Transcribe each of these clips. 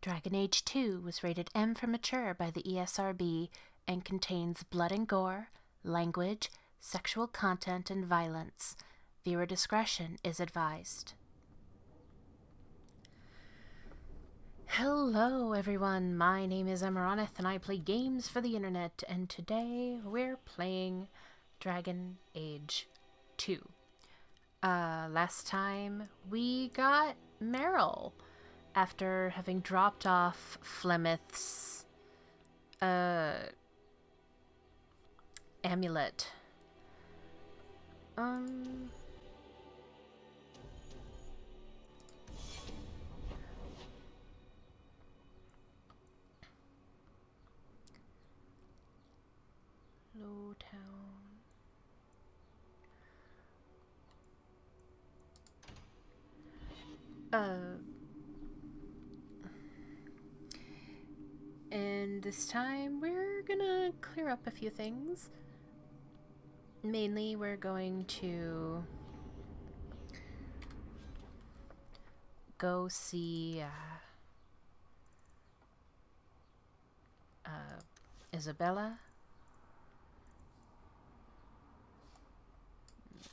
Dragon Age 2 was rated M for mature by the ESRB and contains blood and gore, language, sexual content, and violence. Viewer discretion is advised. Hello everyone, my name is Amaronith and I play games for the internet, and today we're playing Dragon Age 2. Last time we got Merrill after having dropped off Flemeth's amulet. Low Town. And this time we're gonna clear up a few things. Mainly we're going to go see Isabela,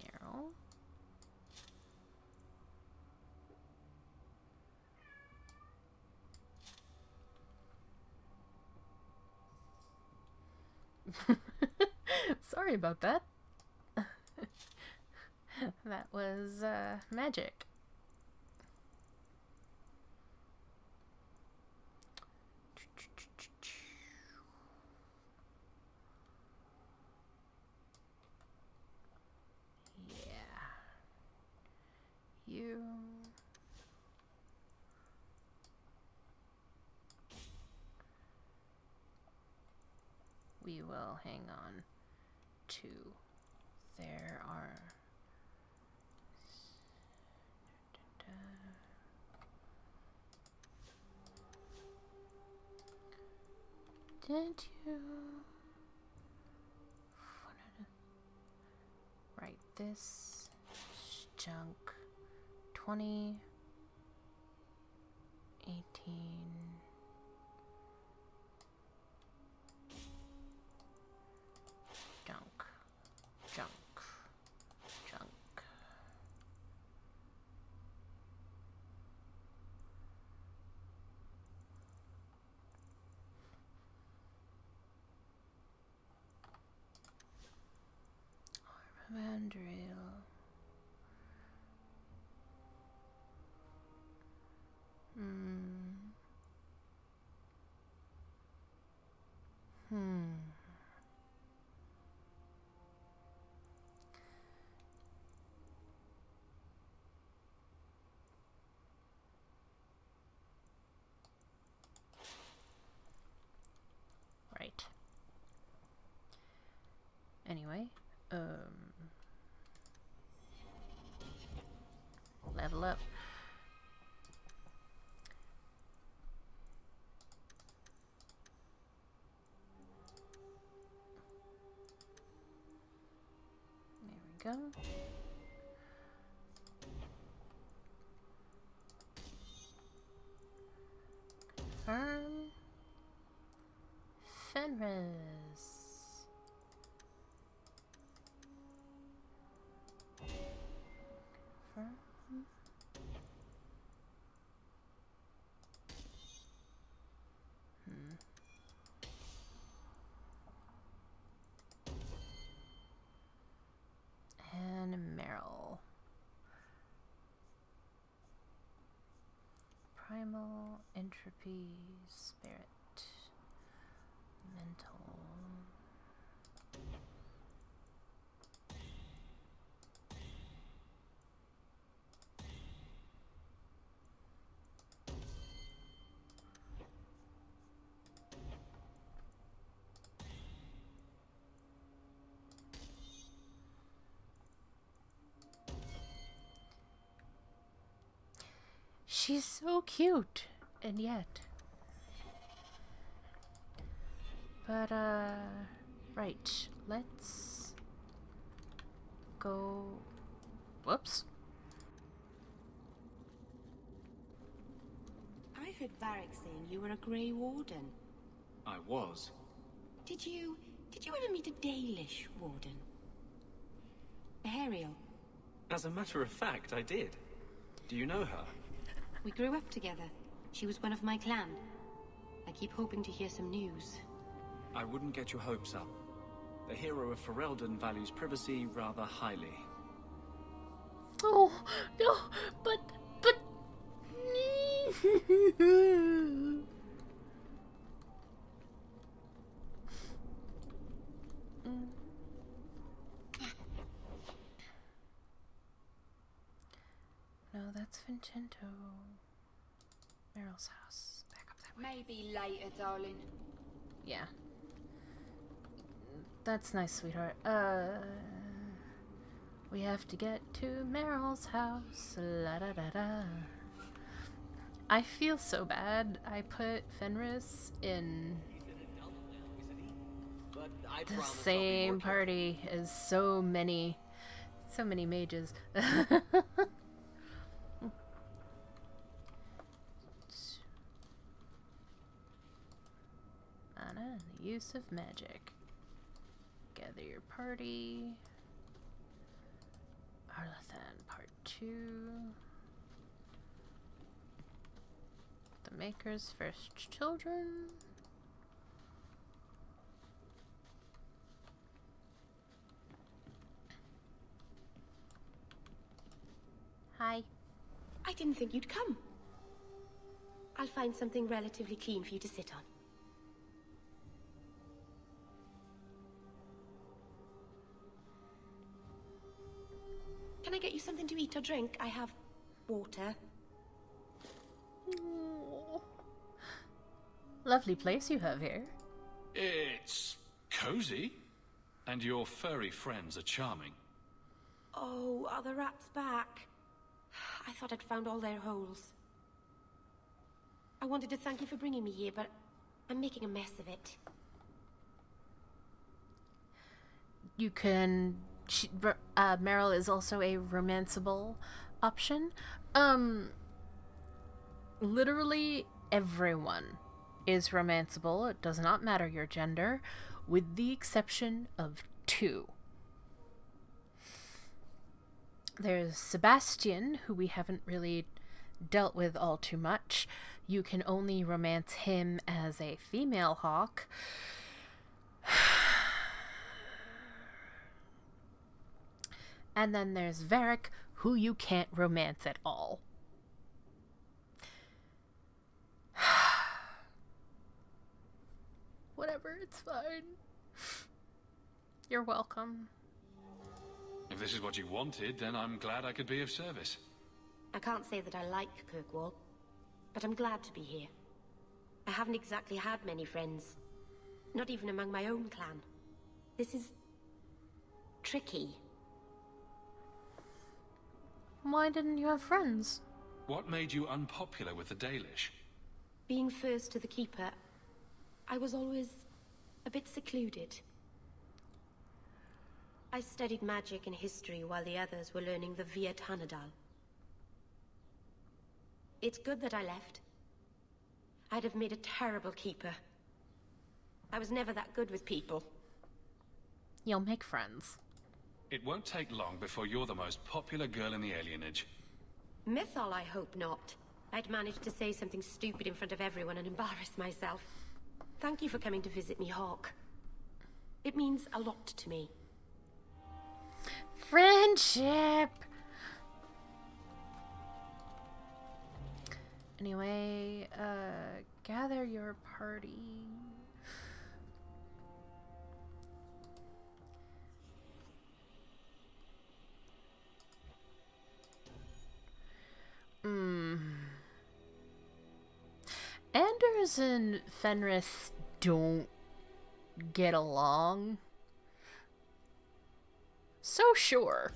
Merrill, sorry about that. That was magic. You. We will hang on to. There are. Did you write this junk? 2018 junk. Mandrill. Right. Anyway, level up. There we go. Confirm. Fenris. Confirm. And Merrill. Primal entropy spirit. Mental. She's so cute, and yet. But, right, let's go. Whoops. overheard Varric saying you were a Grey Warden. I was. Did you ever meet a Dalish Warden? Merrill. As a matter of fact, I did. Do you know her? We grew up together. She was one of my clan. I keep hoping to hear some news. I wouldn't get your hopes up. The hero of Ferelden values privacy rather highly. Oh, no, but... No, that's Vincenzo. Merrill's house. Back up that way. Maybe later, darling. Yeah. That's nice, sweetheart. We have to get to Merrill's house. La da da da. I feel so bad. I put Fenris in the same party as so many mages. Anna, the use of magic. Gather your party. Arlathan, part 2. The Maker's first children. Hi. I didn't think you'd come. I'll find something relatively clean for you to sit on. Can I get you something to eat or drink? I have water. Aww. Lovely place you have here. It's cozy. And your furry friends are charming. Oh, are the rats back? I thought I'd found all their holes. I wanted to thank you for bringing me here, but I'm making a mess of it. You can... Merrill is also a romanceable option. Literally everyone is romanceable. It does not matter your gender, with the exception of 2. There's Sebastian, who we haven't really dealt with all too much. You can only romance him as a female hawk. And then there's Varric, who you can't romance at all. Whatever, it's fine. You're welcome. If this is what you wanted, then I'm glad I could be of service. I can't say that I like Kirkwall, but I'm glad to be here. I haven't exactly had many friends. Not even among my own clan. This is... tricky. Why didn't you have friends? What made you unpopular with the Dalish? Being first to the Keeper, I was always a bit secluded. I studied magic and history while the others were learning the Via Tanadal. It's good that I left. I'd have made a terrible Keeper. I was never that good with people. You'll make friends. It won't take long before you're the most popular girl in the alienage. Mythal, I hope not. I'd manage to say something stupid in front of everyone and embarrass myself. Thank you for coming to visit me, Hawk. It means a lot to me. Friendship! Anyway, gather your party. Anders and Fenris don't get along. So sure.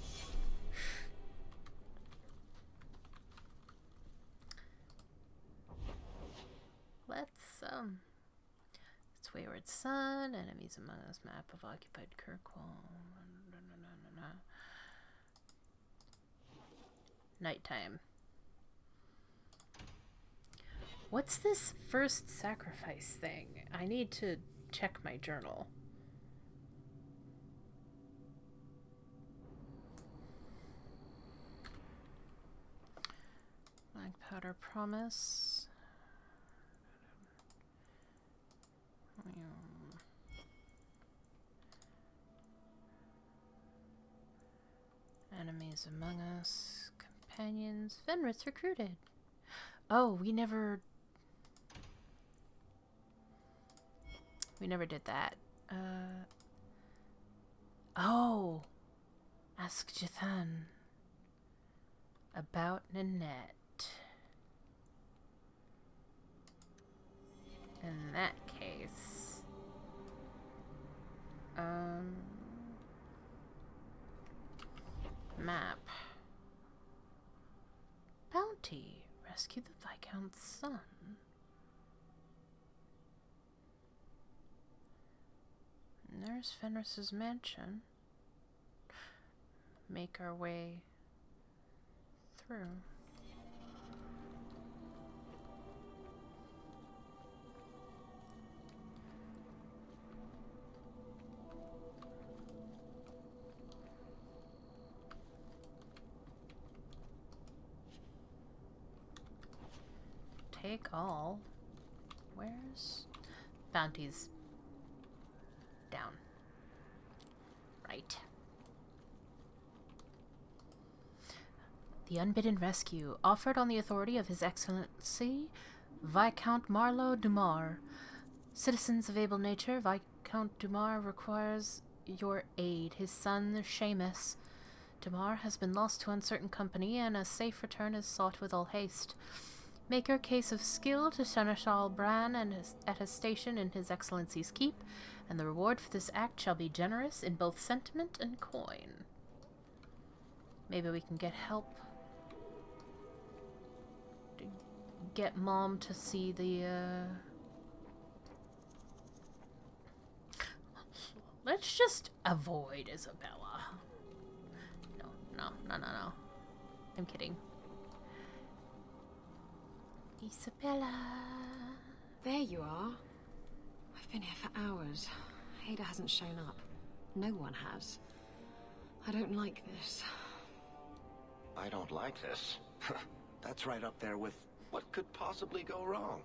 Let's it's Wayward Sun, enemies among us, map of occupied Kirkwall. Nighttime. What's this first sacrifice thing? I need to check my journal. Black powder promise. Enemies among us. Companions. Fenris recruited. Oh, we never did that. Oh! Ask Jathan about Nanette. In that case... Map. Bounty. Rescue the Viscount's son. And there's Fenris's mansion. Make our way through. Take all. Where's bounties? Down. Right. The unbidden rescue, offered on the authority of His Excellency Viscount Marlowe Dumar. Citizens of able nature, Viscount Dumar requires your aid. His son, Seamus Dumar, has been lost to uncertain company, and a safe return is sought with all haste. Make your case of skill to Seneschal Bran and at his station in His Excellency's keep, and the reward for this act shall be generous in both sentiment and coin. Maybe we can get help to get Mom to see the, Let's just avoid Isabela. No. I'm kidding. Isabela. There you are. I've been here for hours. Ada hasn't shown up. No one has. I don't like this. I don't like this. That's right up there with what could possibly go wrong.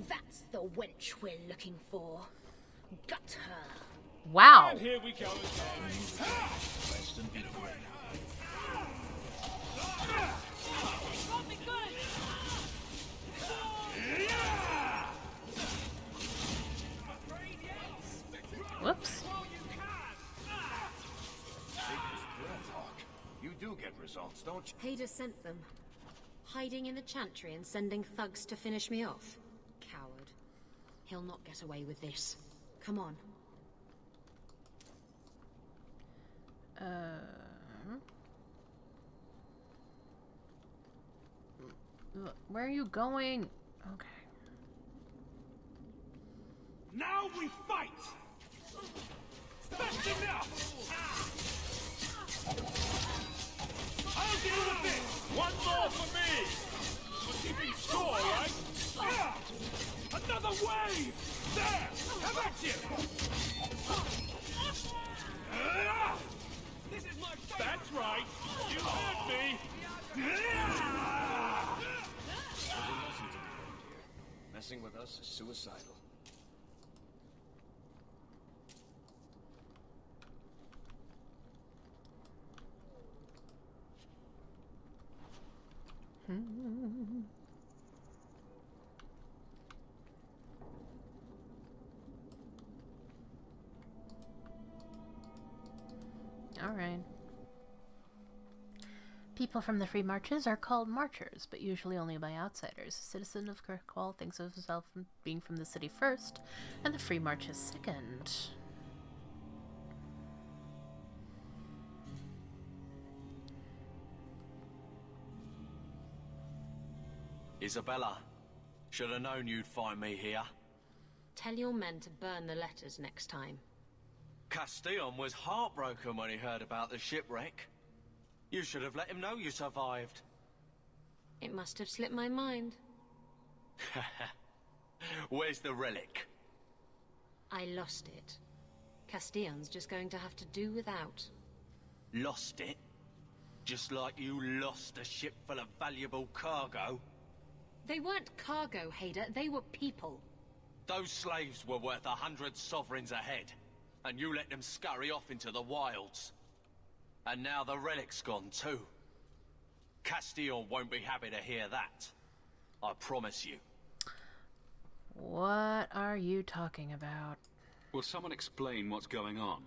That's the wench we're looking for. Gut her. Wow. And here we go again. Rest and be great. Whoops. You do get results, don't you? Ada sent them. Hiding in the chantry and sending thugs to finish me off. Coward. He'll not get away with this. Come on. Where are you going? Okay. Now we fight! That's enough! I'll deal with it! One more for me! We're keeping score, right? Another wave! There! How about you? This is my favorite. That's right! You heard me! Messing with us is suicidal. All right. People from the Free Marches are called marchers, but usually only by outsiders. A citizen of Kirkwall thinks of himself from being from the city first, and the Free Marches second. Isabela, should have known you'd find me here. Tell your men to burn the letters next time. Castillon was heartbroken when he heard about the shipwreck. You should have let him know you survived. It must have slipped my mind. Where's the relic? I lost it. Castillon's just going to have to do without. Lost it? Just like you lost a ship full of valuable cargo? They weren't cargo, Hader. They were people. Those slaves were worth 100 sovereigns a head, and you let them scurry off into the wilds. And now the relic's gone too. Castillon won't be happy to hear that. I promise you. What are you talking about? Will someone explain what's going on?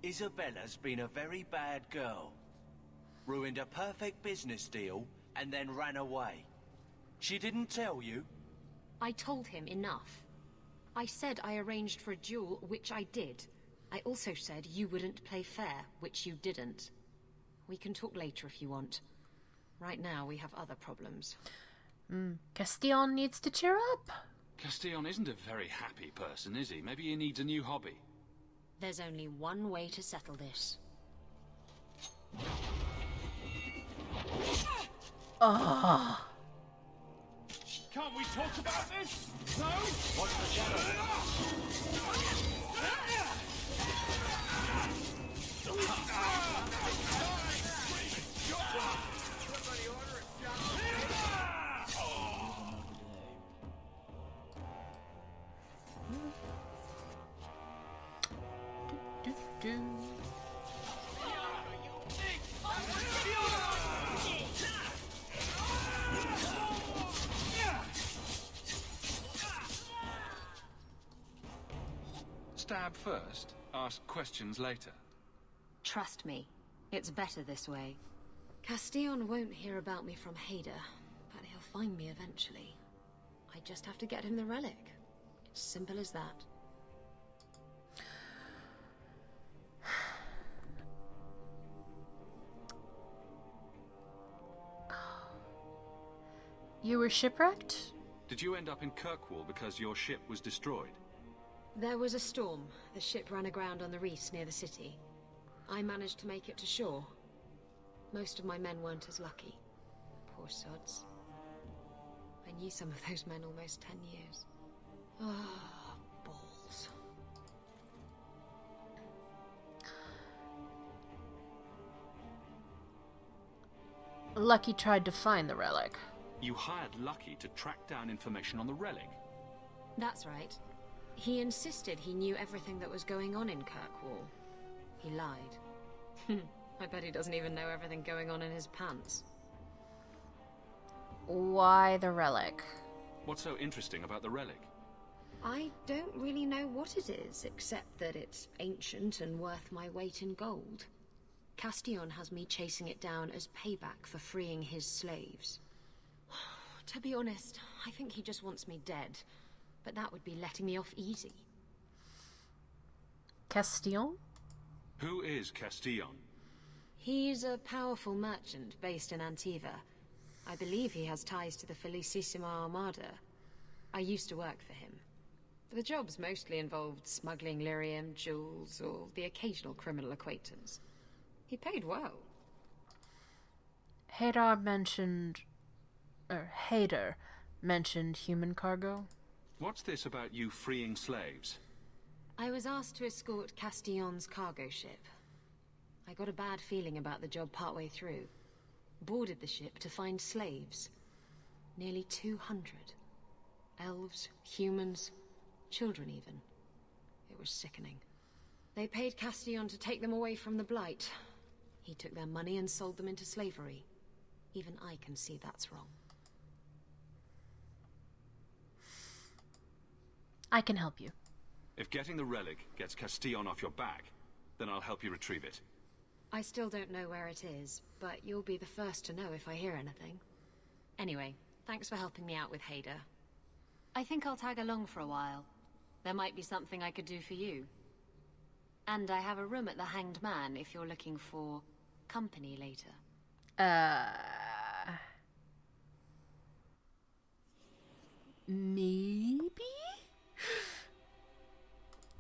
Isabela's been a very bad girl. Ruined a perfect business deal, and then ran away. She didn't tell you? I told him enough. I said I arranged for a duel, which I did. I also said you wouldn't play fair, which you didn't. We can talk later if you want. Right now, we have other problems. Castillon needs to cheer up. Castillon isn't a very happy person, is he? Maybe he needs a new hobby. There's only one way to settle this. Oh. Can't we talk about this? No? What's the shadow? Do. Stab first, ask questions later. Trust me, it's better this way. Castillon won't hear about me from Hader, but he'll find me eventually. I just have to get him the relic. It's simple as that. You were shipwrecked? Did you end up in Kirkwall because your ship was destroyed? There was a storm. The ship ran aground on the reefs near the city. I managed to make it to shore. Most of my men weren't as lucky. Poor sods. I knew some of those men almost 10 years. Ah, balls. Lucky tried to find the relic. You hired Lucky to track down information on the relic. That's right. He insisted he knew everything that was going on in Kirkwall. He lied. I bet he doesn't even know everything going on in his pants. Why the relic? What's so interesting about the relic? I don't really know what it is, except that it's ancient and worth my weight in gold. Castillon has me chasing it down as payback for freeing his slaves. To be honest, I think he just wants me dead. But that would be letting me off easy. Castillon? Who is Castillon? He's a powerful merchant based in Antiva. I believe he has ties to the Felicissima Armada. I used to work for him. The jobs mostly involved smuggling lyrium, jewels, or the occasional criminal acquaintance. He paid well. Hader mentioned human cargo. What's this about you freeing slaves? I was asked to escort Castillon's cargo ship. I got a bad feeling about the job partway through. Boarded the ship to find slaves. Nearly 200. Elves, humans, children even. It was sickening. They paid Castillon to take them away from the Blight. He took their money and sold them into slavery. Even I can see that's wrong. I can help you. If getting the relic gets Castillon off your back, then I'll help you retrieve it. I still don't know where it is, but you'll be the first to know if I hear anything. Anyway, thanks for helping me out with Hader. I think I'll tag along for a while. There might be something I could do for you. And I have a room at the Hanged Man if you're looking for company later. Maybe?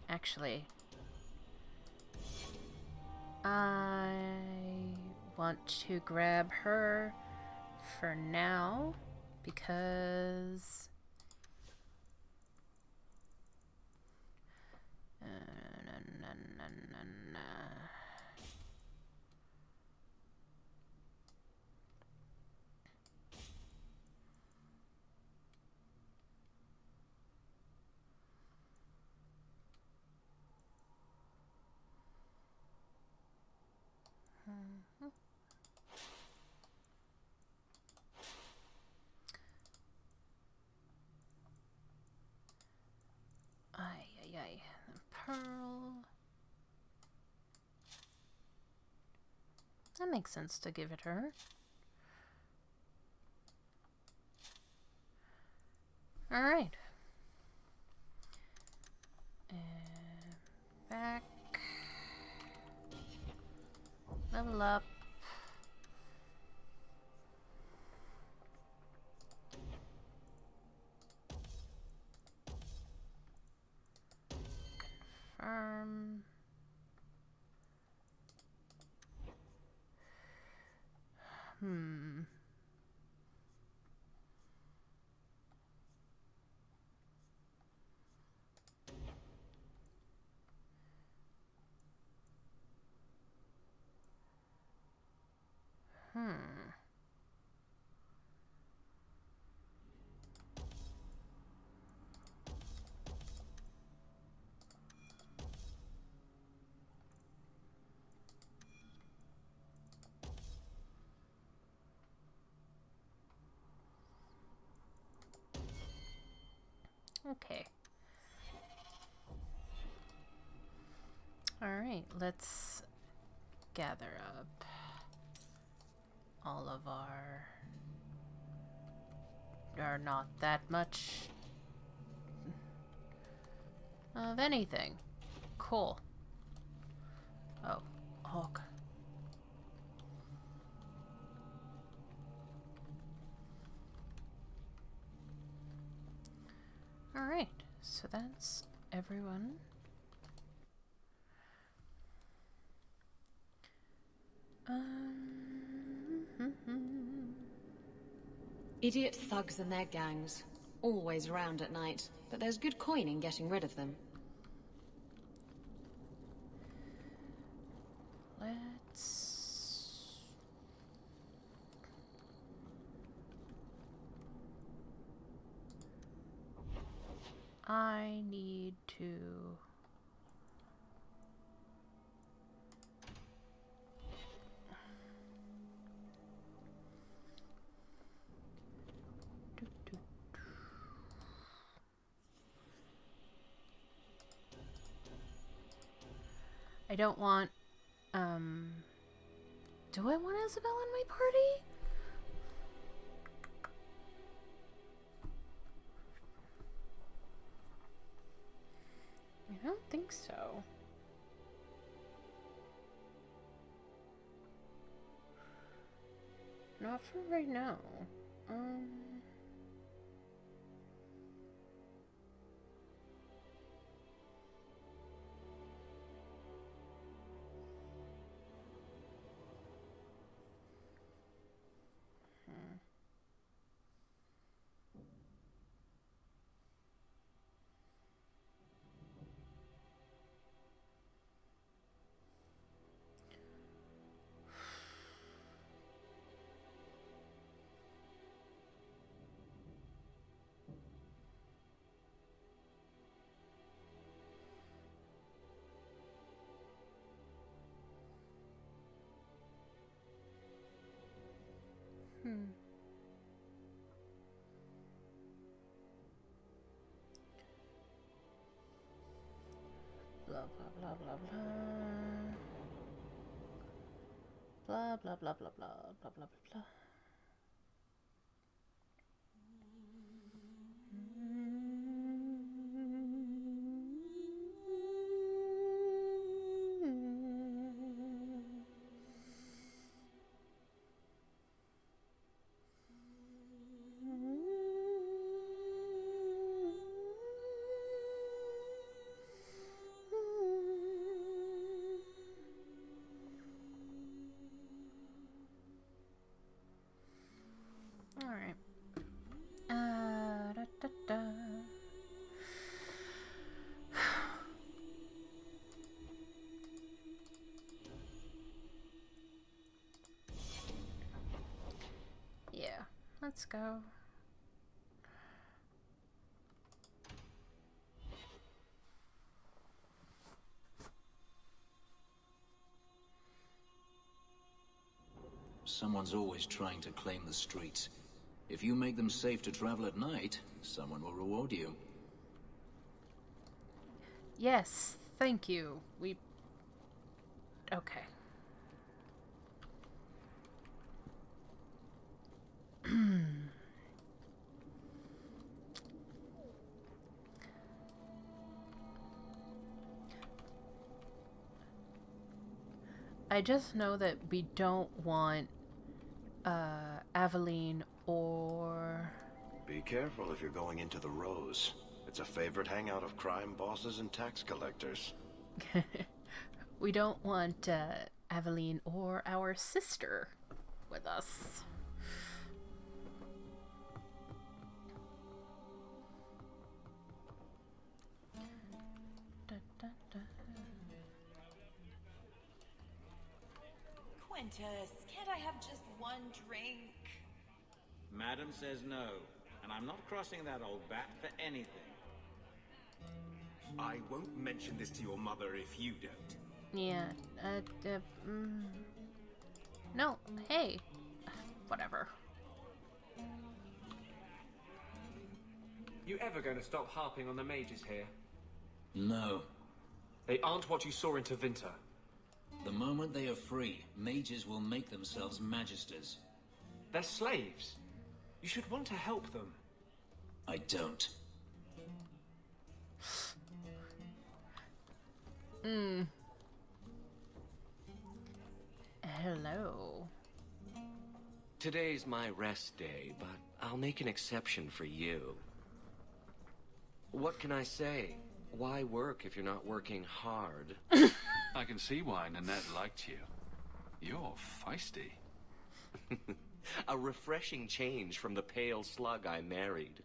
Actually, I want to grab her for now because pearl. That makes sense to give it her. Alright. And back. Level up. Confirm. Okay. Alright, let's gather up all of our... or not that much of anything. Cool. Oh, Hulk. Alright, so that's everyone. Idiot thugs and their gangs. Always around at night, but there's good coin in getting rid of them. Let's... I need to... I don't want, do I want Isabela in my party? I don't think so. Not for right now. Blah blah blah blah blah. Blah blah blah blah blah blah blah blah. Yeah, let's go. Someone's always trying to claim the streets. If you make them safe to travel at night, someone will reward you. Yes, Thank you. We... Okay. I just know that we don't want Aveline or... Be careful if you're going into the Rose. It's a favorite hangout of crime bosses and tax collectors. We don't want Aveline or our sister with us. Quintus, can't I have just one drink? Madam says no, and I'm not crossing that old bat for anything. I won't mention this to your mother if you don't. Yeah, no, hey, whatever. You ever going to stop harping on the mages here? No. They aren't what you saw in Tevinter. The moment they are free, mages will make themselves magisters. They're slaves. You should want to help them. I don't. Hello. Today's my rest day, but I'll make an exception for you. What can I say? Why work if you're not working hard? I can see why Nanette liked you. You're feisty. A refreshing change from the pale slug I married.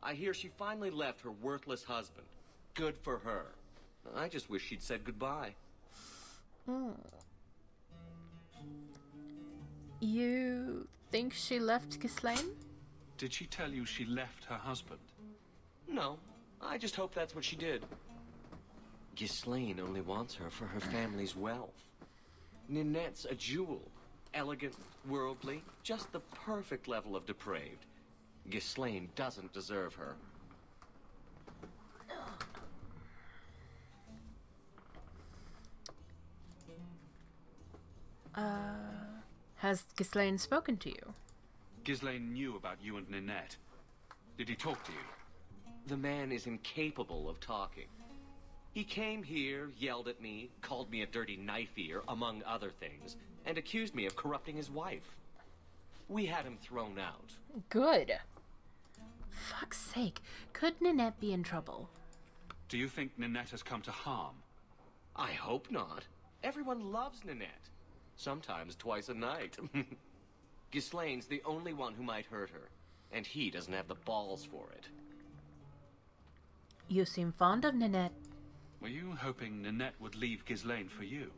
I hear she finally left her worthless husband. Good for her. I just wish she'd said goodbye. You think she left Ghislaine? Did she tell you she left her husband? No, I just hope that's what she did. Ghislaine only wants her for her family's wealth. Ninette's a jewel. Elegant, worldly, just the perfect level of depraved. Ghislaine doesn't deserve her. Has Ghislaine spoken to you? Ghislaine knew about you and Ninette. Did he talk to you? The man is incapable of talking. He came here, yelled at me, called me a dirty knife-ear, among other things, and accused me of corrupting his wife. We had him thrown out. Good. Fuck's sake. Could Ninette be in trouble? Do you think Ninette has come to harm? I hope not. Everyone loves Ninette. Sometimes twice a night. Ghislaine's the only one who might hurt her, and he doesn't have the balls for it. You seem fond of Ninette. Were you hoping Ninette would leave Ghislaine for you?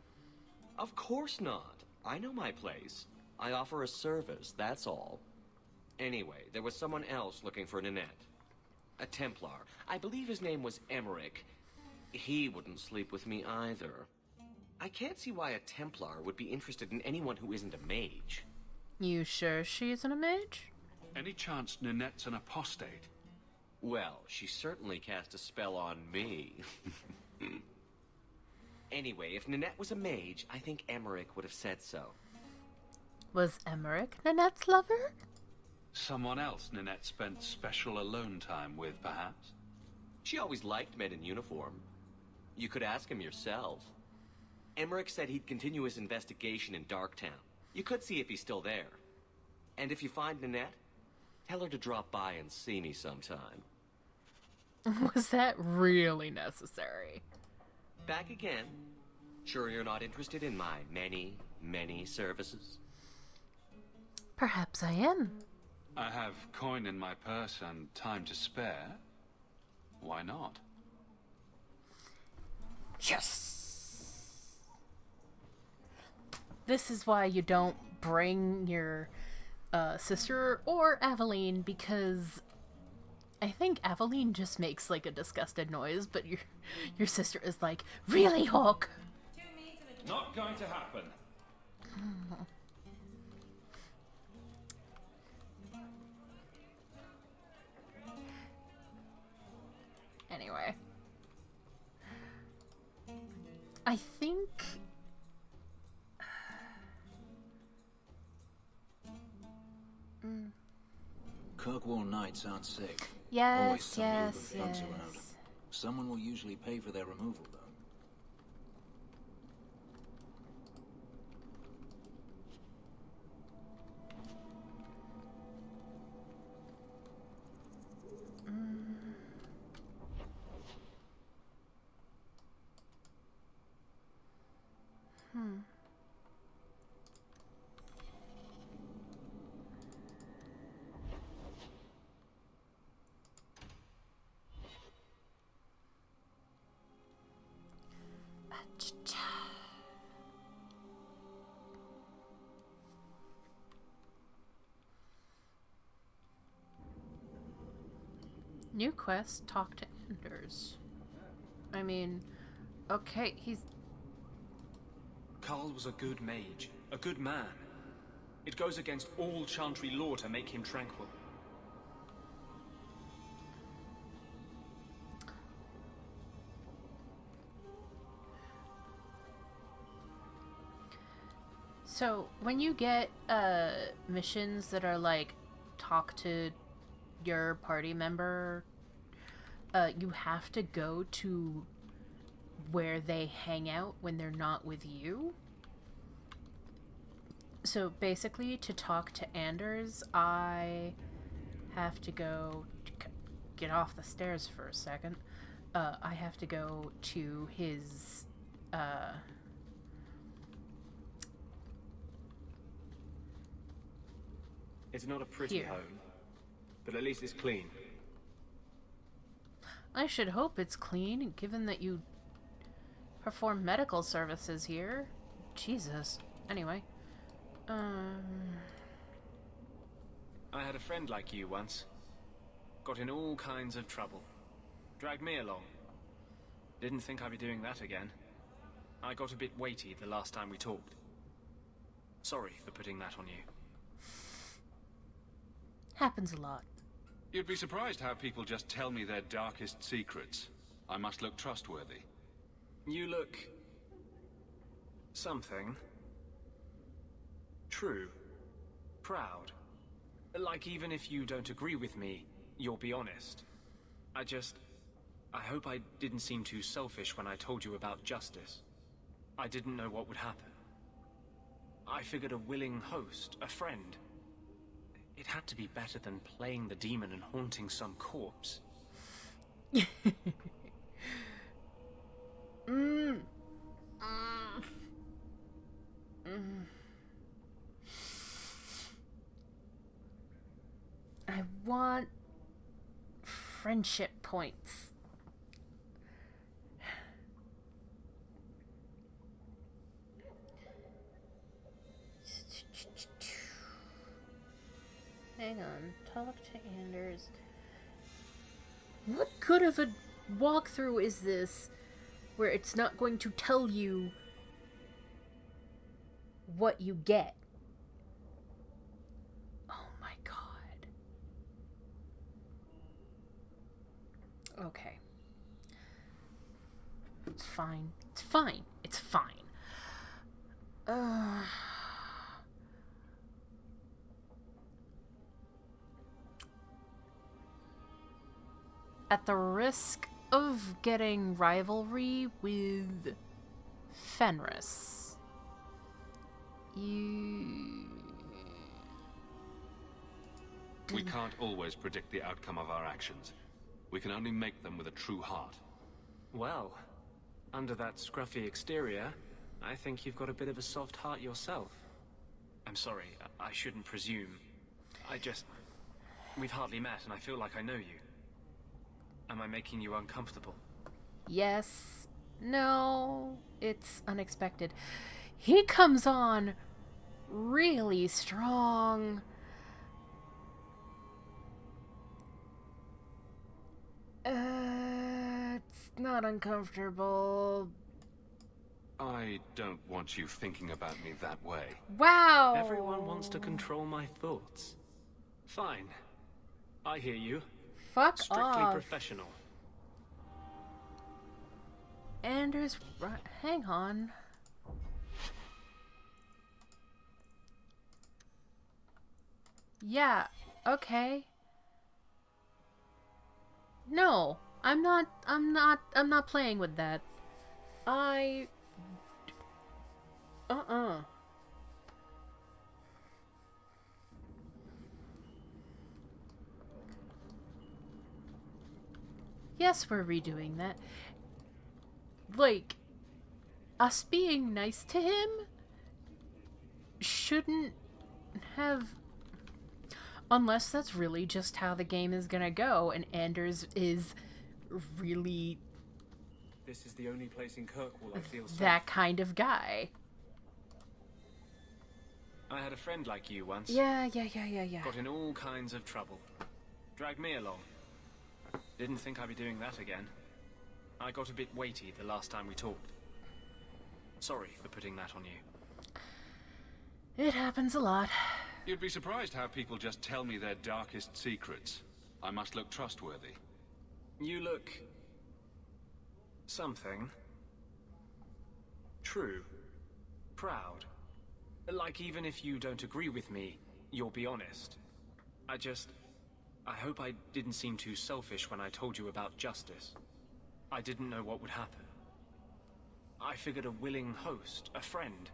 Of course not. I know my place. I offer a service, that's all. Anyway, there was someone else looking for Ninette. A Templar. I believe his name was Emmerich. He wouldn't sleep with me either. I can't see why a Templar would be interested in anyone who isn't a mage. You sure she isn't a mage? Any chance Ninette's an apostate? Well, she certainly cast a spell on me. Anyway, if Ninette was a mage, I think Emmerich would have said so. Was Emmerich Ninette's lover? Someone else Ninette spent special alone time with, perhaps? She always liked men in uniform. You could ask him yourself. Emmerich said he'd continue his investigation in Darktown. You could see if he's still there. And if you find Ninette, tell her to drop by and see me sometime. Was that really necessary? Back again. Sure you're not interested in my many, many services? Perhaps I am. I have coin in my purse and time to spare. Why not? Yes! This is why you don't bring your sister or Aveline, because I think Aveline just makes like a disgusted noise, but your sister is like, really, Hawk? Not going to happen. Anyway. I think... Kirkwall knights aren't safe. Yes, Always some group of yes, thugs yes. around. Someone will usually pay for their removal, though. New quest, talk to Anders. I mean, okay, he's... Carl was a good mage, a good man. It goes against all Chantry law to make him tranquil. So, when you get missions that are like, talk to your party member, you have to go to where they hang out when they're not with you. So basically, to talk to Anders, I have to go... Get off the stairs for a second. I have to go to his... It's not a pretty Here. home, but at least it's clean. I should hope it's clean, given that you perform medical services here. Jesus. Anyway. I had a friend like you once. Got in all kinds of trouble. Dragged me along. Didn't think I'd be doing that again. I got a bit weighty the last time we talked. Sorry for putting that on you. Happens a lot. You'd be surprised how people just tell me their darkest secrets. I must look trustworthy. You look... something. True. Proud. Like even if you don't agree with me, you'll be honest. I hope I didn't seem too selfish when I told you about justice. I didn't know what would happen. I figured a willing host, a friend. It had to be better than playing the demon and haunting some corpse. I want friendship points. Hang on, talk to Anders. What good of a walkthrough is this where it's not going to tell you what you get? Oh my god. Okay. It's fine. It's fine. It's fine. At the risk of getting rivalry with Fenris, We can't always predict the outcome of our actions. We can only make them with a true heart. Well, under that scruffy exterior, I think you've got a bit of a soft heart yourself. I'm sorry, I shouldn't presume. We've hardly met and I feel like I know you. Am I making you uncomfortable? Yes. No. It's unexpected. He comes on really strong. It's not uncomfortable. I don't want you thinking about me that way. Wow! Everyone wants to control my thoughts. Fine. I hear you. Fuck Strictly off. professional. Anders, hang on. Yeah, okay. No, I'm not playing with that. Yes, we're redoing that. Like, us being nice to him shouldn't have... Unless that's really just how the game is gonna go, and Anders is really... This is the only place in Kirkwall I feel safe. That kind of guy. I had a friend like you once. Yeah. Got in all kinds of trouble. Dragged me along. Didn't think I'd be doing that again. I got a bit weighty the last time we talked. Sorry for putting that on you. It happens a lot. You'd be surprised how people just tell me their darkest secrets. I must look trustworthy. You look... something. True. Proud. Like even if you don't agree with me, you'll be honest. I hope I didn't seem too selfish when I told you about justice. I didn't know what would happen. I figured a willing host, a friend.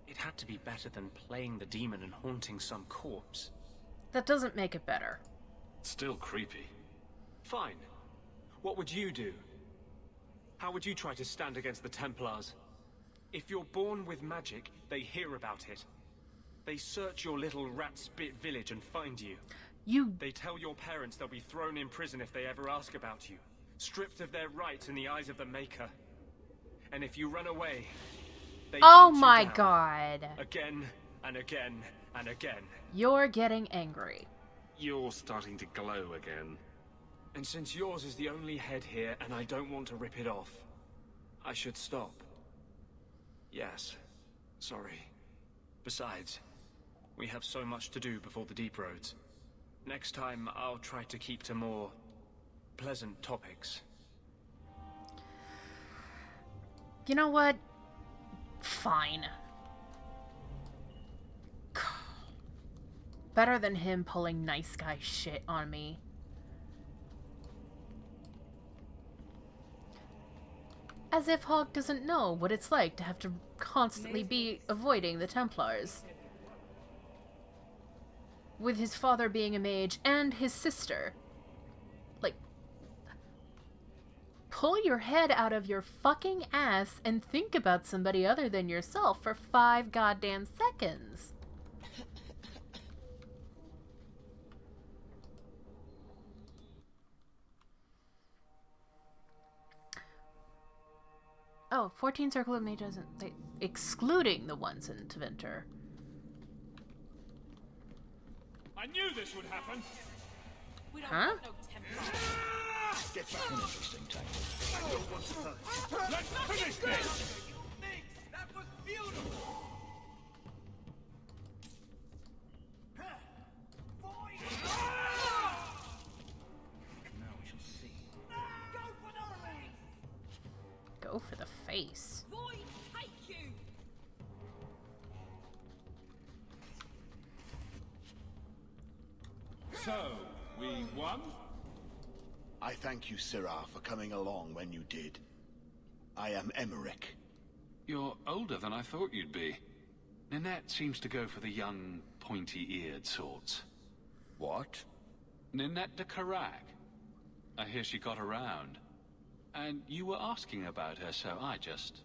It had to be better than playing the demon and haunting some corpse. That doesn't make it better. Still creepy. Fine. What would you do? How would you try to stand against the Templars? If you're born with magic, they hear about it. They search your little rat-spit village and find you. They tell your parents they'll be thrown in prison if they ever ask about you. Stripped of their rights in the eyes of the Maker. And if you run away, they hunt you down. God. Again and again and again. You're getting angry. You're starting to glow again. And since yours is the only head here and I don't want to rip it off, I should stop. Yes. Sorry. Besides, we have so much to do before the deep roads. Next time, I'll try to keep to more pleasant topics. You know what? Fine. Better than him pulling nice guy shit on me. As if Hawk doesn't know what it's like to have to constantly be avoiding the Templars. With his father being a mage and his sister. Like, pull your head out of your fucking ass and think about somebody other than yourself for 5 goddamn seconds. Oh, 14 Circle of Mages, excluding the ones in Tventer. I knew this would happen. We don't have no temper. Get back an interesting tactic. I don't want to fight. Let's finish this! That was beautiful! Now we shall see. Go for the face. Void take you! So, we won? I thank you, Sirrah, for coming along when you did. I am Emmerich. You're older than I thought you'd be. Ninette seems to go for the young, pointy-eared sorts. What? Ninette de Carac. I hear she got around. And you were asking about her, so I just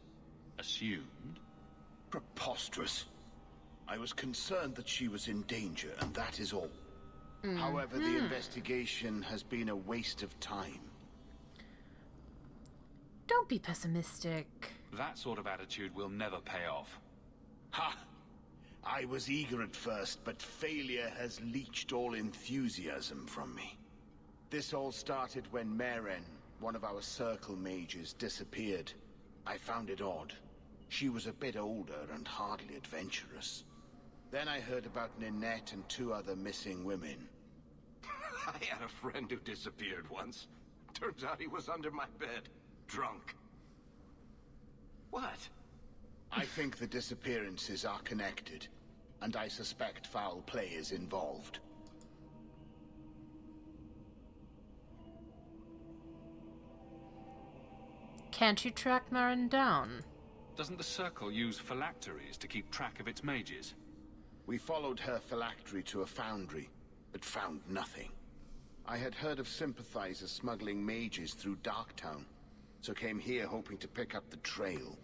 assumed. Preposterous. I was concerned that she was in danger, and that is all. However, the investigation has been a waste of time. Don't be pessimistic. That sort of attitude will never pay off. Ha! I was eager at first, but failure has leached all enthusiasm from me. This all started when Merrill, one of our circle mages, disappeared. I found it odd. She was a bit older and hardly adventurous. Then I heard about Ninette and 2 other missing women. I had a friend who disappeared once. Turns out he was under my bed, drunk. What? I think the disappearances are connected, and I suspect foul play is involved. Can't you track Merrill down? Doesn't the Circle use phylacteries to keep track of its mages? We followed her phylactery to a foundry, but found nothing. I had heard of sympathizers smuggling mages through Darktown, so came here hoping to pick up the trail.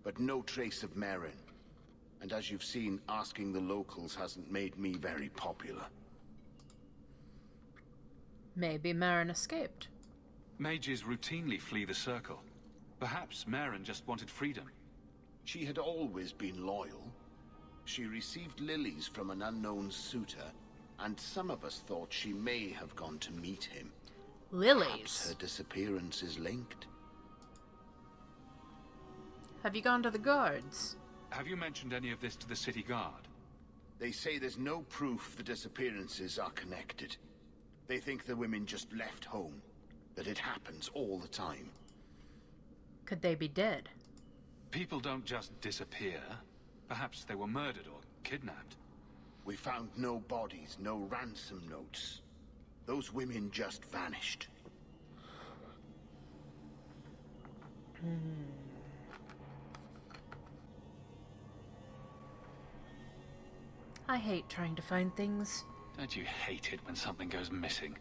But no trace of Merrill. And as you've seen, asking the locals hasn't made me very popular. Maybe Merrill escaped. Mages routinely flee the Circle. Perhaps Merrill just wanted freedom. She had always been loyal. She received lilies from an unknown suitor, and some of us thought she may have gone to meet him. Lilies? Perhaps her disappearance is linked. Have you gone to the guards? Have you mentioned any of this to the city guard? They say there's no proof the disappearances are connected. They think the women just left home, that it happens all the time. Could they be dead? People don't just disappear. Perhaps they were murdered or kidnapped. We found no bodies, no ransom notes. Those women just vanished. I hate trying to find things. Don't you hate it when something goes missing?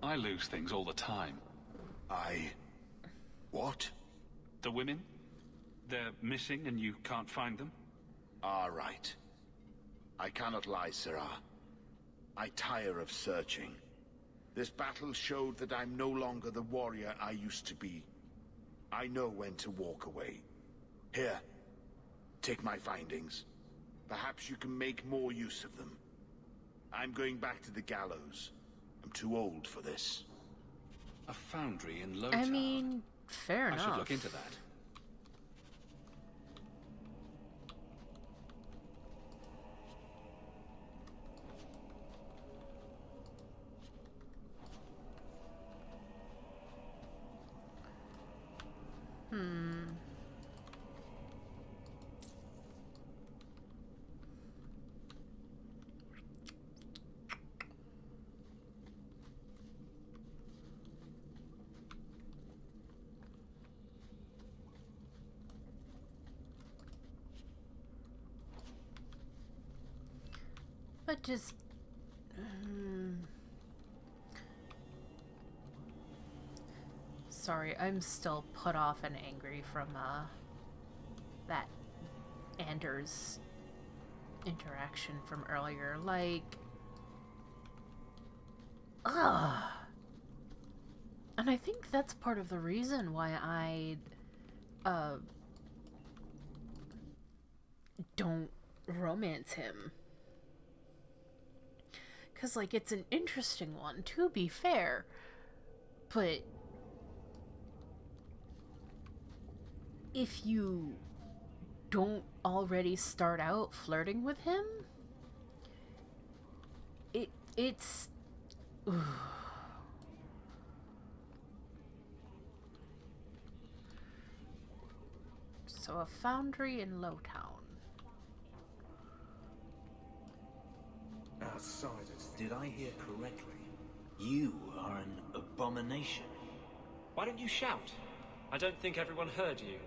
I lose things all the time. What? The women? They're missing and you can't find them? Right. I cannot lie, Sirrah. I tire of searching. This battle showed that I'm no longer the warrior I used to be. I know when to walk away. Here, take my findings. Perhaps you can make more use of them. I'm going back to the gallows. I'm too old for this. A foundry in Lowtown? I mean, fair enough. I should look into that. But just... Sorry, I'm still put off and angry from, that Anders interaction from earlier. Like... Ugh! And I think that's part of the reason why I, don't romance him. 'Cause, like, it's an interesting one, to be fair. But if you don't already start out flirting with him, it's... So, a foundry in Lowtown. Outsiders, did I hear correctly? You are an abomination. Why don't you shout? I don't think everyone heard you.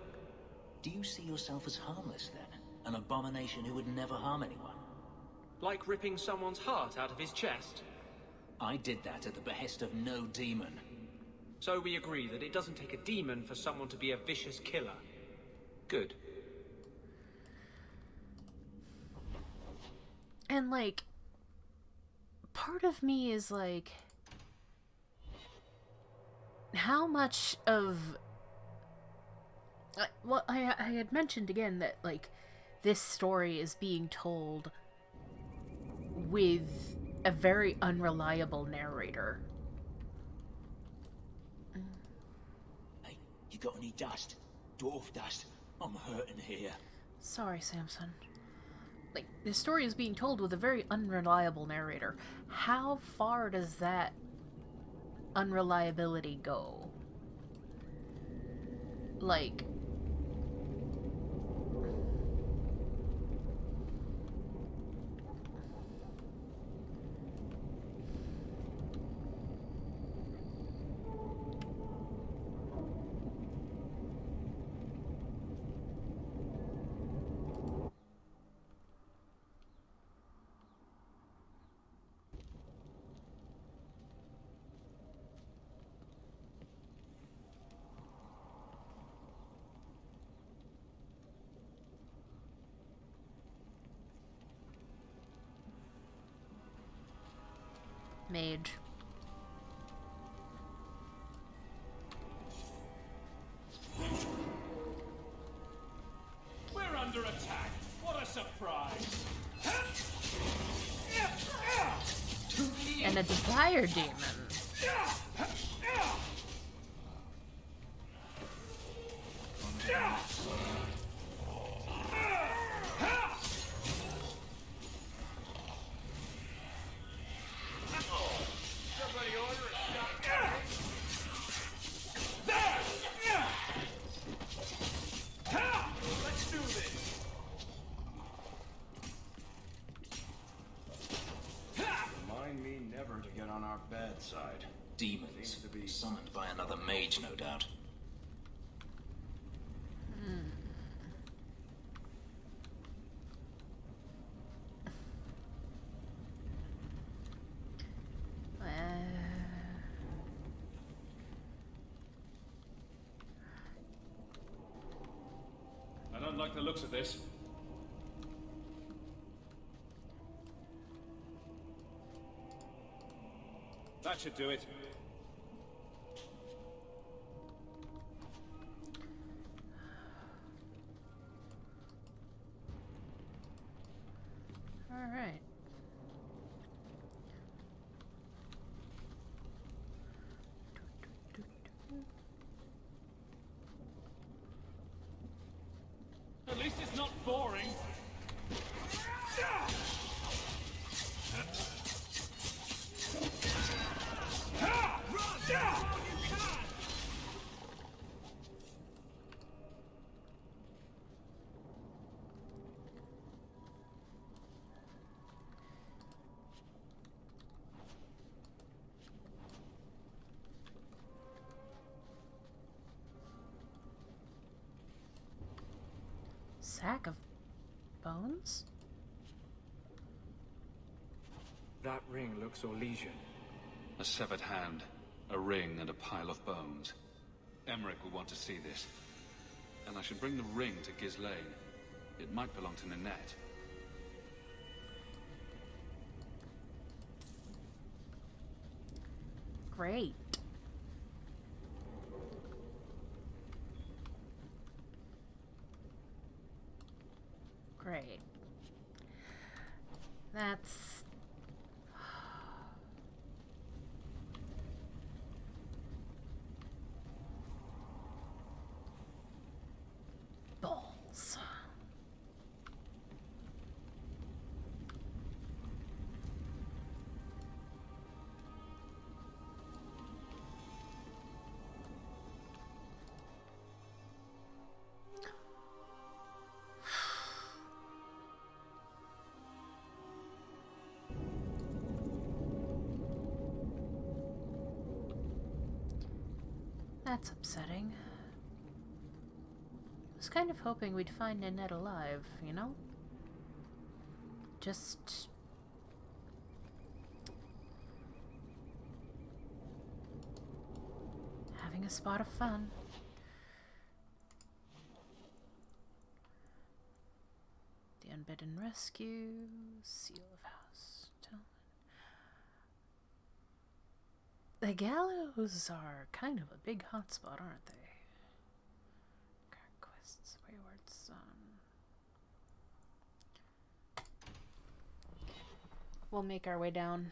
Do you see yourself as harmless then? An abomination who would never harm anyone? Like ripping someone's heart out of his chest? I did that at the behest of no demon. So we agree that it doesn't take a demon for someone to be a vicious killer. Good. And, like, part of me is like, how much of... well, I had mentioned again that, like, this story is being told with a very unreliable narrator. Hey, you got any dust? Dwarf dust? I'm hurting here. Sorry, Samson. Like, this story is being told with a very unreliable narrator. How far does that unreliability go? Like, Mage. We're under attack. What a surprise. And a desire demon. Somebody order a shot. Let's do this. Remind me never to get on our bad side. Demons, summoned by another mage, no doubt. I don't like the looks of this. That should do it. All right. At least it's not boring. Sack of bones? That ring looks Orlesian. A severed hand, a ring, and a pile of bones. Emmerich will want to see this. And I should bring the ring to Ghislaine. It might belong to Nanette. Great. Great. That's... balls. That's upsetting. I was kind of hoping we'd find Nanette alive, you know? Just... having a spot of fun. The Unbidden Rescue, Seal of House, Talon. The gallows are kind of a big hotspot, aren't they? Conquests, Wayward Son. We'll make our way down.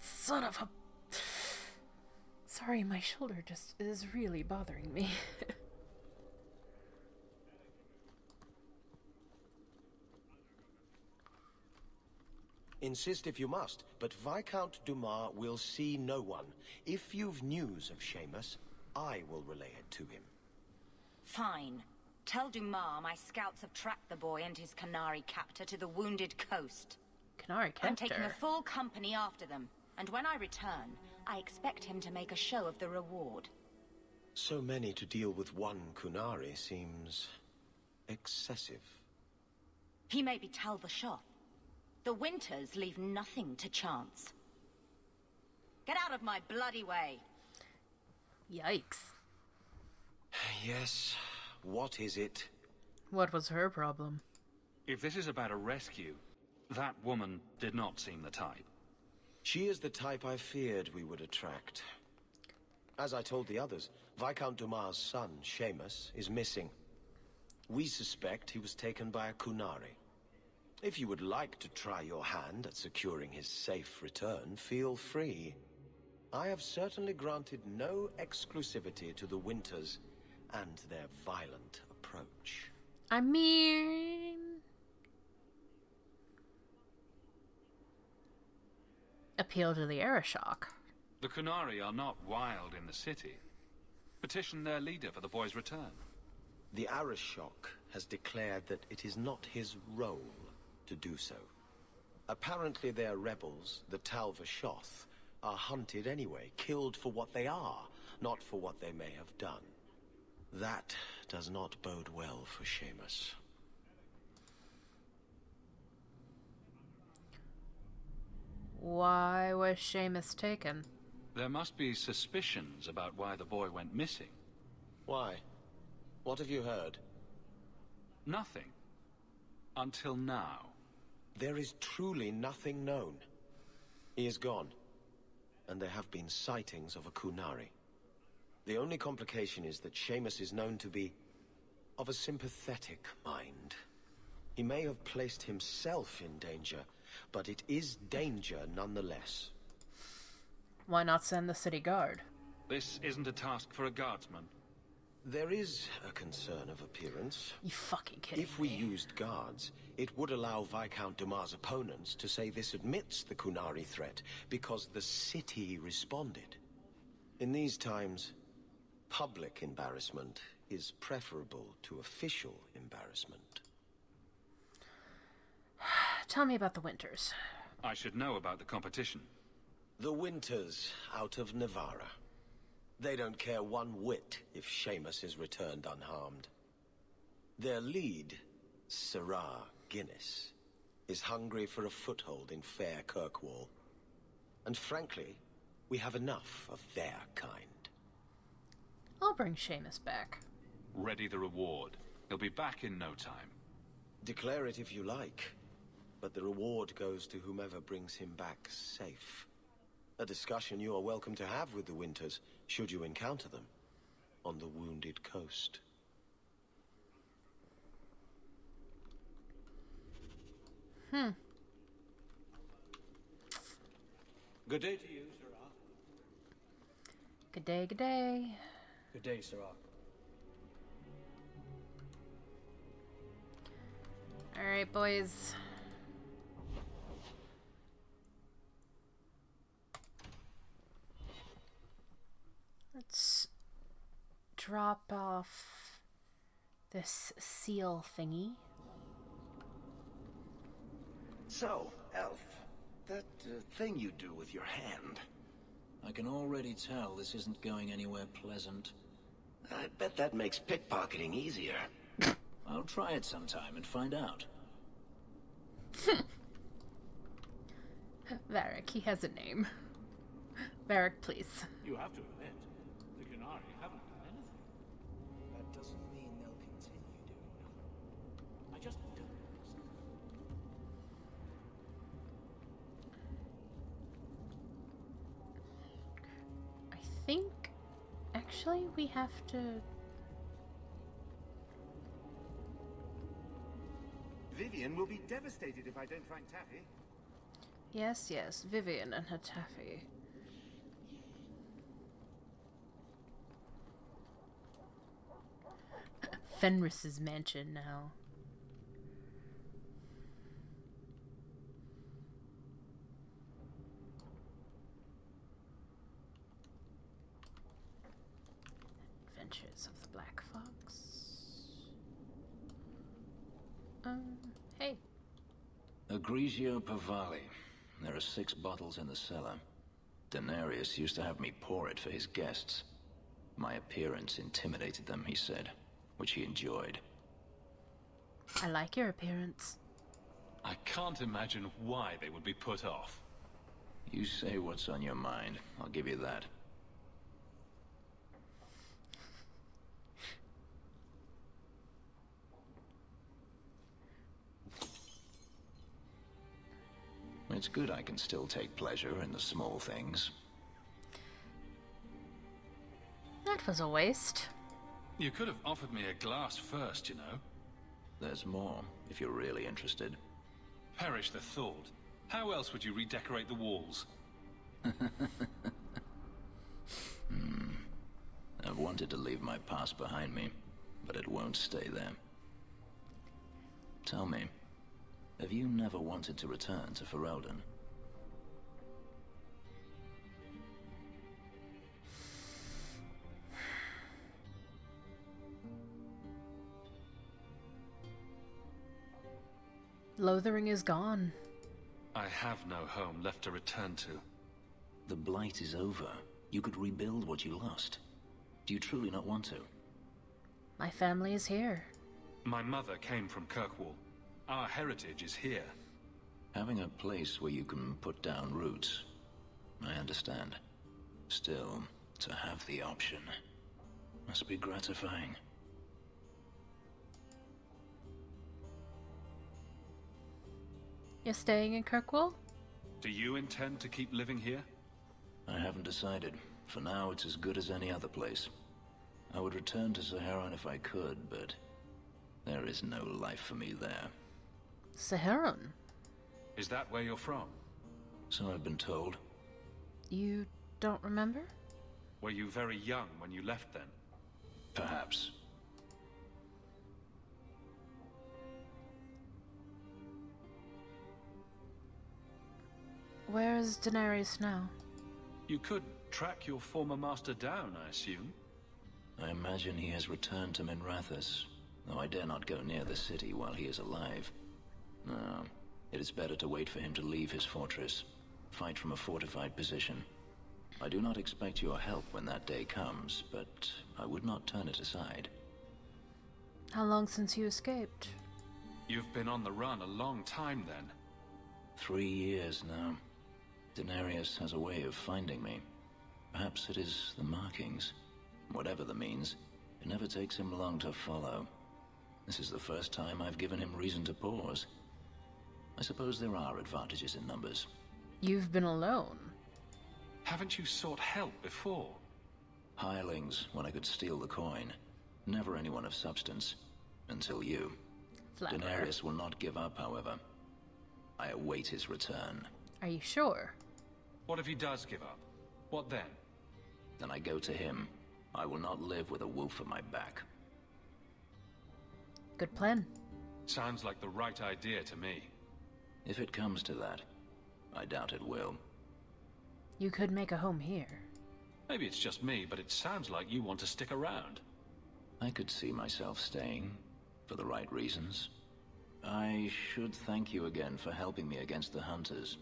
Son of a... Sorry, my shoulder just is really bothering me. Insist if you must, but Viscount Dumas will see no one. If you've news of Seamus, I will relay it to him. Fine. Tell Dumas my scouts have tracked the boy and his Canary captor to the wounded coast. Canary captor? I'm taking a full company after them, and when I return, I expect him to make a show of the reward. So many to deal with one Kunari seems... excessive. He may be Talvashov. The Winters leave nothing to chance. Get out of my bloody way! Yikes. Yes, what is it? What was her problem? If this is about a rescue, That woman did not seem the type. She is the type I feared we would attract. As I told the others, Viscount Dumas' son, Seamus, is missing. We suspect he was taken by a Kunari. If you would like to try your hand at securing his safe return, feel free. I have certainly granted no exclusivity to the Winters and their violent approach. I mean... appeal to the Arashok. The Kunari are not wild in the city. Petition their leader for the boy's return. The Arashok has declared that it is not his role to do so. Apparently their rebels, the Tal-Vashoth, are hunted anyway, killed for what they are, not for what they may have done. That does not bode well for Seamus. Why was Seamus taken? There must be suspicions about why the boy went missing. Why? What have you heard? Nothing. Until now. There is truly nothing known. He is gone. And there have been sightings of a Kunari. The only complication is that Seamus is known to be of a sympathetic mind. He may have placed himself in danger, but it is danger nonetheless. Why not send the city guard? This isn't a task for a guardsman. There is a concern of appearance. You fucking kidding If we me? used guards, it would allow Viscount Dumas' opponents to say this admits the Kunari threat, because the city responded. In these times, public embarrassment is preferable to official embarrassment. Tell me about the Winters. I should know about the competition. The Winters out of Navarra. They don't care one whit if Seamus is returned unharmed. Their lead, Sirrah Guinness, is hungry for a foothold in fair Kirkwall. And frankly, we have enough of their kind. I'll bring Seamus back. Ready the reward. He'll be back in no time. Declare it if you like, but the reward goes to whomever brings him back safe. A discussion you are welcome to have with the Winters, should you encounter them, on the Wounded Coast. Good day to you, Sirrah. Good day, good day. Good day, Sirrah. Alright, boys. Let's drop off this seal thingy. So, Elf, that thing you do with your hand. I can already tell this isn't going anywhere pleasant. I bet that makes pickpocketing easier. I'll try it sometime and find out. Varric, he has a name. Varric, please. You have to admit, the Kunari haven't done anything. That doesn't mean they'll continue doing nothing. I just don't understand. I think, actually, we have to... Vivian will be devastated if I don't find Taffy. Yes, yes, Vivian and her taffy. Fenris's mansion now. Adventures of the Black Fox. Hey. Egregio Pavali. There are 6 bottles in the cellar. Denarius used to have me pour it for his guests. My appearance intimidated them, he said, which he enjoyed. I like your appearance. I can't imagine why they would be put off. You say what's on your mind. I'll give you that. It's good I can still take pleasure in the small things. That was a waste. You could have offered me a glass first, you know. There's more, if you're really interested. Perish the thought. How else would you redecorate the walls? I've wanted to leave my past behind me, but it won't stay there. Tell me, have you never wanted to return to Ferelden? Lothering is gone. I have no home left to return to. The Blight is over. You could rebuild what you lost. Do you truly not want to? My family is here. My mother came from Kirkwall. Our heritage is here. Having a place where you can put down roots, I understand. Still, to have the option must be gratifying. You're staying in Kirkwall? Do you intend to keep living here? I haven't decided. For now, it's as good as any other place. I would return to Saharan if I could, but there is no life for me there. Saharan? Is that where you're from? So I've been told. You don't remember? Were you very young when you left then? Perhaps. Where is Daenerys now? You could track your former master down, I assume? I imagine he has returned to Minrathous, though I dare not go near the city while he is alive. No, it is better to wait for him to leave his fortress, fight from a fortified position. I do not expect your help when that day comes, but I would not turn it aside. How long since you escaped? You've been on the run a long time then. 3 years now. Daenerys has a way of finding me. Perhaps it is the markings. Whatever the means, it never takes him long to follow. This is the first time I've given him reason to pause. I suppose there are advantages in numbers. You've been alone. Haven't you sought help before? Hirelings, when I could steal the coin. Never anyone of substance. Until you. Flatterer. Daenerys will not give up, however. I await his return. Are you sure? What if he does give up? What then? Then I go to him. I will not live with a wolf at my back. Good plan. Sounds like the right idea to me. If it comes to that, I doubt it will. You could make a home here. Maybe it's just me, but it sounds like you want to stick around. I could see myself staying, for the right reasons. I should thank you again for helping me against the hunters.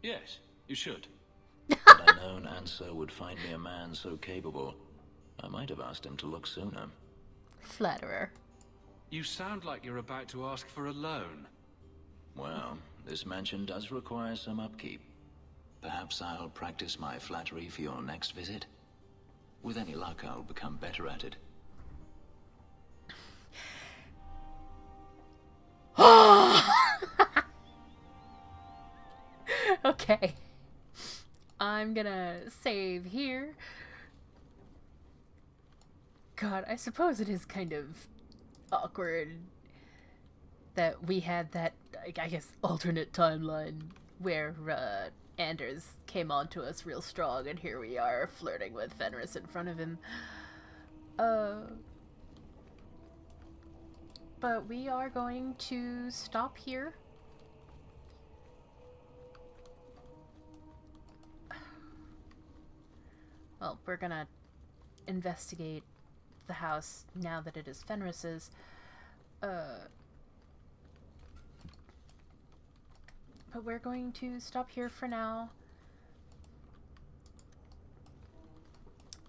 Yes, you should. Had I known Ansel would find me a man so capable, I might have asked him to look sooner. Flatterer. You sound like you're about to ask for a loan. Well, this mansion does require some upkeep. Perhaps I'll practice my flattery for your next visit. With any luck, I'll become better at it. Okay. I'm gonna save here. God, I suppose it is kind of awkward that we had that, I guess, alternate timeline where Anders came on to us real strong, and here we are flirting with Fenris in front of him. But we are going to stop here. Well, we're gonna investigate the house now that it is Fenris's. But we're going to stop here for now.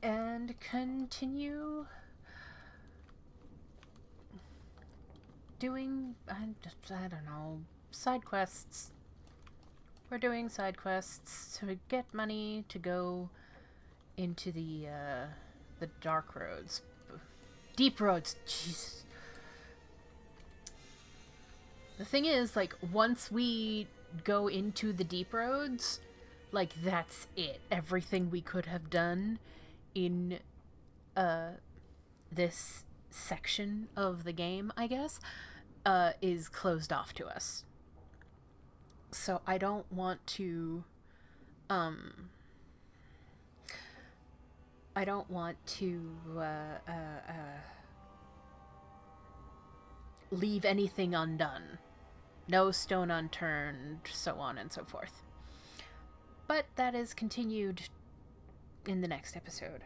And continue doing, I don't know, side quests. We're doing side quests to get money to go into the dark roads. Deep roads, jeez. The thing is, like, once we go into the deep roads, like, that's it. Everything we could have done in this section of the game, I guess, is closed off to us. So I don't want to leave anything undone. No stone unturned, so on and so forth. But that is continued in the next episode.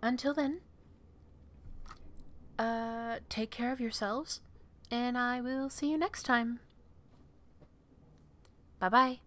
Until then, take care of yourselves, and I will see you next time. Bye-bye.